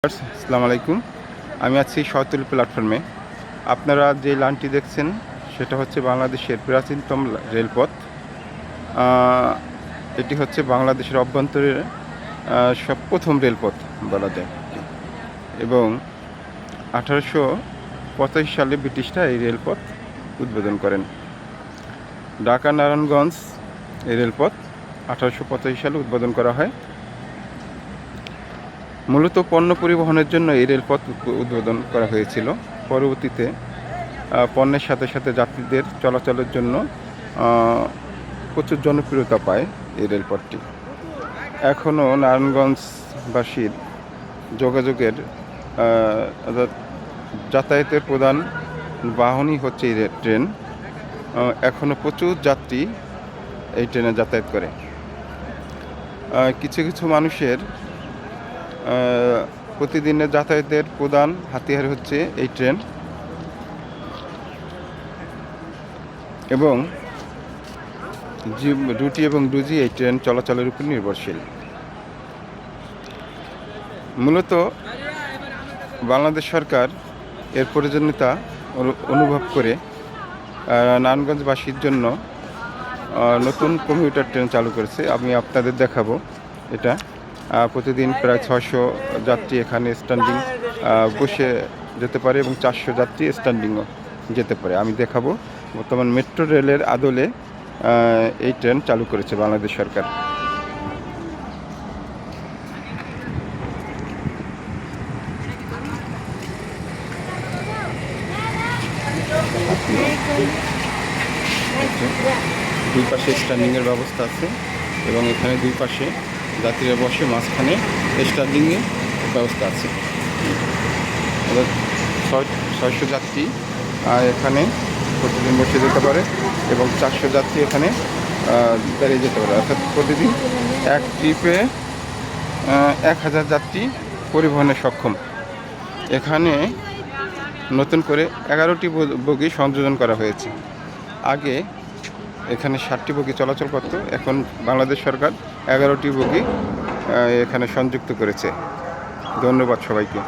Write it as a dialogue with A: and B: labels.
A: আসসালামু আলাইকুম। আমি আছি শহরতলি প্ল্যাটফর্মে। আপনারা যে লাইনটি দেখছেন সেটা হচ্ছে বাংলাদেশের প্রাচীনতম রেলপথ। এটি হচ্ছে বাংলাদেশের অভ্যন্তরে প্রথম রেলপথ বলা যায়। এবং 1885 সালে ব্রিটিশরা এই রেলপথ উদ্বোধন করেন। ঢাকা নারায়ণগঞ্জ এই রেলপথ 1885 সালে উদ্বোধন করা হয়। মূলত পণ্য পরিবহনের জন্য এই রেলপথ উদ্বোধন করা হয়েছিল। পরবর্তীতে পণ্যের সাথে সাথে যাত্রীদের চলাচলের জন্য প্রচুর জনপ্রিয়তা পায় এই রেলপথটি। এখনও নারায়ণগঞ্জবাসীর যোগাযোগের যাতায়াতের প্রধান বাহনই হচ্ছে এই ট্রেন। এখনও প্রচুর যাত্রী এই ট্রেনে যাতায়াত করে। কিছু কিছু মানুষের প্রতিদিনের যাতায়াতের প্রধান হাতিয়ার হচ্ছে এই ট্রেন এবং রুটি এবং রুজি এই ট্রেন চলাচলের উপর নির্ভরশীল। মূলত বাংলাদেশ সরকার এর প্রয়োজনীয়তা অনুভব করে নারায়ণগঞ্জবাসীর জন্য নতুন কমিউটার ট্রেন চালু করেছে। আমি আপনাদের দেখাবো এটা। প্রতিদিন প্রায় 600 যাত্রী এখানে স্ট্যান্ডিং বসে যেতে পারে এবং 400 যাত্রী স্ট্যান্ডিংও যেতে পারে। আমি দেখাবো বর্তমান মেট্রো রেলের আদলে এই ট্রেন চালু করেছে বাংলাদেশ সরকার। দুই পাশে স্ট্যান্ডিংয়ের ব্যবস্থা আছে এবং এখানে দুই পাশে যাত্রীরা বসে, মাঝখানে স্ট্যান্ডিংয়ের ব্যবস্থা আছে। 600 যাত্রী এখানে প্রতিদিন বসে যেতে পারে এবং 400 যাত্রী এখানে দাঁড়িয়ে যেতে পারে। অর্থাৎ প্রতিদিন এক ট্রিপে 1000 যাত্রী পরিবহনে সক্ষম। এখানে নতুন করে 11টি বগি সংযোজন করা হয়েছে। আগে এখানে 60টি বগি চলাচল করত, এখন বাংলাদেশ সরকার 11টি বগি এখানে সংযুক্ত করেছে। ধন্যবাদ সবাইকে।